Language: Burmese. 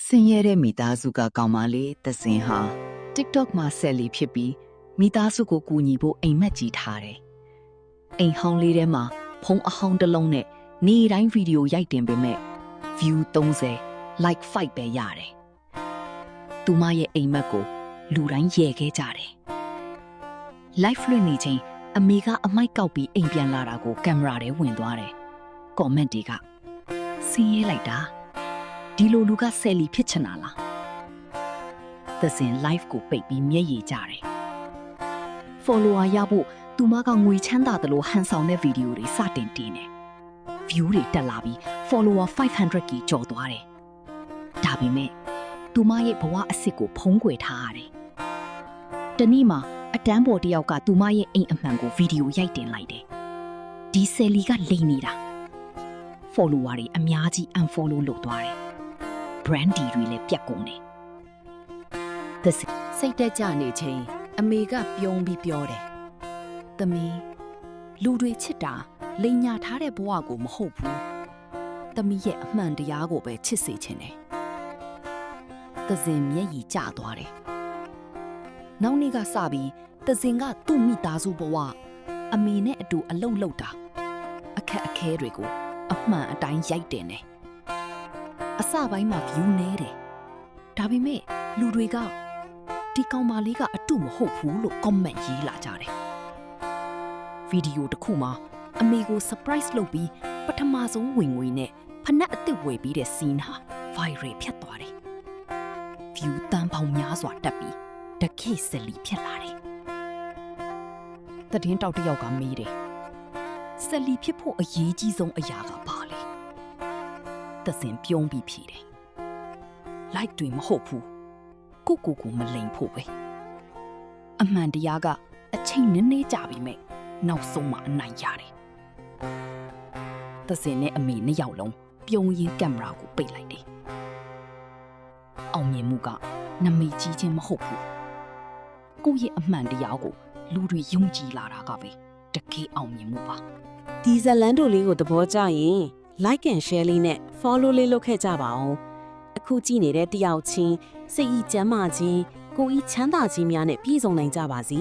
ဆင်းရဲတဲ့မိသားစုကကောင်မလေးသစင်ဟာ TikTok မှာဆက်လီဖြစ်ပြီးမိသားစုကိုကူညီဖို့အိမ်မက်ကြီးထားတယ်။အိမ်ဟောင်းလေးထဲမှာဖုံးအဟောင်းတစ်လုံးနဲ့နေတိုင်းဗီဒီယိုရိုက်တင်ပေမဲ့ view 30 like 5ပဲရတယ်။သူမရဲ့အိမ်မက်ကိုလူတိုင်းရဲခဲ့ကြတယ်။ live လွှင့်နေချိန်အမေကအမိုက်ကောက်ပြီးအိမ်ပြန်လာတာကိုကင်မရာထဲဝင်သွားတယ်။ comment တွေကဆင်းရဲလိုက်တာဒီလိုလူကဆယ်လီဖြစ်ချင်တာလားသစင် live ကိုပိတ်ပြီးမျက်ရည်ကျတယ် follower ရဖို့သူမကငွေချမ်းသာတယ်လို့ဟန်ဆောင်တဲ့ဗီဒီယိုတွေစတင်တင်တယ် view တွေတက်လာပြီး follower 500k ကျော်သွားတယ်ဒါပေမဲ့သူမရဲ့ဘဝအစ်စ်ကိုဖုံးကွယ်ထားရတယ်တနေ့မှာအတန်းပေါ်တယောက်ကသူမရဲ့အိမ်အမှန်ကိုဗီဒီယိုရိုက်တင်လိုက်တယ်ဒီဆယ်လီကလိမ်နေတာ follower တွေအများကြီး unfollow လုပ်သွားတယ်brand တွေလည်းပြတ်ကုန်တယ်။စိတ်တက်ကြနေချိန်အမေကပြုံးပြီးပြောတယ်။သမီးလူတွေချစ်တာလိန်ညာထားတဲ့ဘဝကိုမဟုတ်ဘူး။သမီးရဲ့အမှန်တရားကိုပဲချစ်စေချင်တယ်။သစင်မျက်ရည်ကျသွားတယ်။နောက်နေ့ကစပြီးသစင်ကသူ့မိသားစုဘဝအမေနဲ့အတူအလုပ်လုပ်တာအခက်အခဲတွေကိုအမှန်အတိုင်းရိုက်တင်တယ်။အစပိုင်းမှာ view နေတယ်ဒါပေမဲ့လူတွေကဒီကောင်မလေးကအတုမဟုတ်ဘူးလို့ comment ရေးလာကြတယ်ဗီဒီယိုတစ်ခုမှာအမေကို surprise လုပ်ပြီးပထမဆုံးဝင်ငွေနဲ့ဖနက်အသစ်ဝယ်ပြီးတဲ့ scene ဟာ viral ဖြတ်သွားတယ် view တန်ပေါင်းများစွာတက်ပြီးတခိစလီဖြစ်လာတယ်သတင်းတောက်တစ်ယောက်ကမေးတယ်စလီဖြစ်ဖို့အရေးကြီးဆုံးအရာကဘာလဲသစင်ပြုံးပြီးဖြေတယ် like တွေမဟုတ်ဘူးကိုမလိမ်ဖို့ပဲအမှန်တရားကအချိန်နည်းနည်းကြာပြီမဲ့နောက်ဆုံးမှအနိုင်ရတယ်သစင်နဲ့အမေနှစ်ယောက်လုံးပြုံးရင်းကင်မရာကိုပိတ်လိုက်တယ်အောင်မြင်မှုကနမိတ်ကြီးချင်းမဟုတ်ဘူးကိုယ့်ရဲ့အမှန်တရားကိုလူတွေယုံကြည်လာတာကပဲတကယ်အောင်မြင်မှုပါ ဒီဇလန်တို့လေးကိုသဘောကျရင် like and share လေးနဲ့ follow လေးလုပ်ခဲ့ကြပါအောင်အခုကြည့်နေတဲ့တယောက်ချင်းစိတ်ဤကျမ်းမာခြင်းကိုယ်ဤချမ်းသာခြင်းများနဲ့ပြည့်စုံနိုင်ကြပါစေ